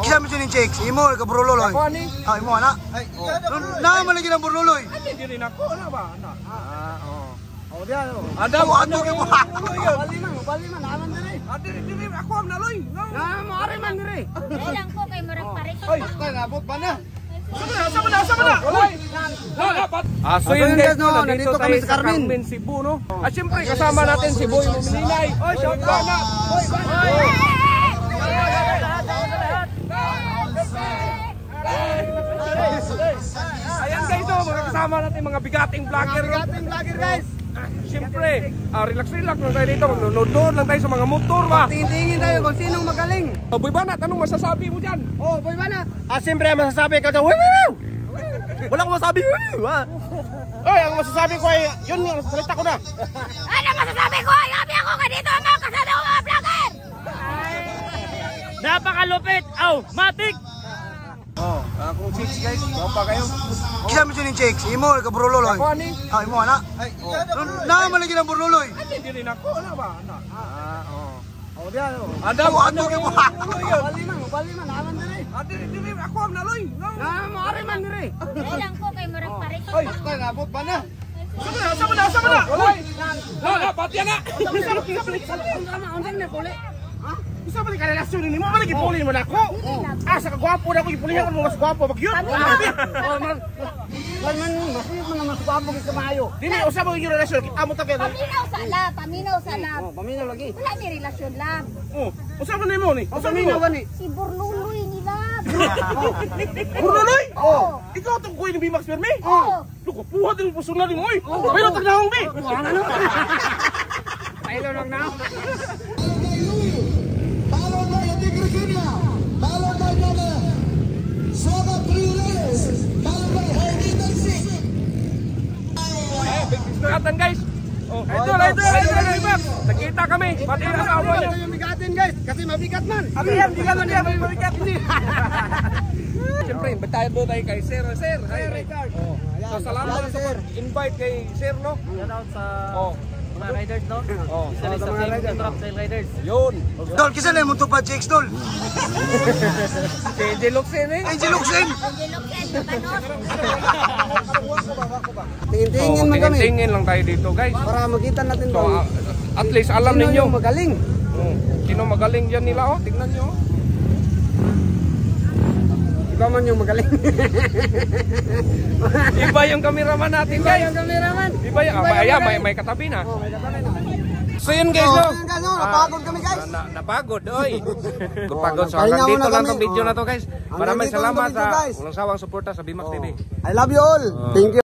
Kisa mo siya chicks, imo ka burloloy. Ako ani. Ah, imo ana. Na man lagi ng burloloy. Hindi rin ako na ba? Oh, diyan. Ada mo ato ke mo. Bali man aman dire. Diri ako am naloy. Mo ari man dire. Ilang ko kay murag pares. Oy, nabot pa na. Sama na. So yun guys, no, nandito kami sa Carmen, Cebu, no? At syempre, kasama natin si Boy Mumilinay. Oy, shout out na! Ayan guys, no, mga kasama natin, mga bigating vlogger. Bigating vlogger guys. Siyempre, relax lang tayo dito. Nanonood lang tayo sa mga motor ba? Tingin tayo kung sinong magaling. Boy Banat, anong masasabi mo dyan? Oh, Boy Banat. Siyempre masasabi ka wala akong masabi. Oy, ang masasabi ko ay, yun yung salita ko na. Ano masasabi ko? Ayabi ako ka dito ang mga kasama ko mga vlogger. Napakalupit. Matik. Kung chicks guys, pa kayo. Kisa mo siya chicks, imo ka burloloy. Ako ani. Ah, imo ana. Na man lagi ng burloloy. Hindi rin ako na ba? Oh, diyan. Ada mo ato ke mo. Bali man aman dire. Diri ako am naloy. Mo ari man dire. Ilang ko kay murag pares. Oy, nabot pa na. Sama na. Oy. Pati na. Unsa na puli? Isa balik ka relasyon ni mo, balik ipuli mo na ako. Sa kagwapo na ako, ipulihan ko mas gwapo bagyod. Man mas gwapo kay kamayo. Dili usa mo yung relasyon, kita mo ta kay. Paminaw sa lab. Paminaw lagi. Wala ni relasyon lang. Usa man nimo ni? Usa minaw gani. Si Burluloy nila. Burluloy? Oo. Ikaw tong kuy ni Bimax Perme? Oo. Luko puha din puso na ni mo oy. Pero tagnahong bi. Pailo lang na. Bigatan guys. Ito. Nakita kami. Pati na sa awa niya. Yung bigatin guys, kasi mabigat man. Hindi ka man yan, mabigat hindi. Siyempre, imbitahan mo tayo kay Sir. Sir, hi. So, salamat sa pag-invite kay Sir, no? Shout out sa mga riders, no? Sa mga riders, trail riders. Yun. Dol, kisa na mo tupad chicks dol. Si Angel Luxen eh. Angel Luxen. Tingin man kami. Tingin lang tayo dito, guys. Para makita natin So, at least alam ninyo. Sino magaling? Sino magaling dyan nila, oh. Tignan nyo. Iba man yung magaling. Iba yung cameraman natin, guys. Yung cameraman. Iba yung, may katabi na. May katabi na. So yun guys, no? Napagod kami guys. Napagod, oy. Napagod. So hanggang dito lang tong video na to, guys. Maraming salamat sa walang sawang suporta sa Bimax TV. I love you all. Thank you.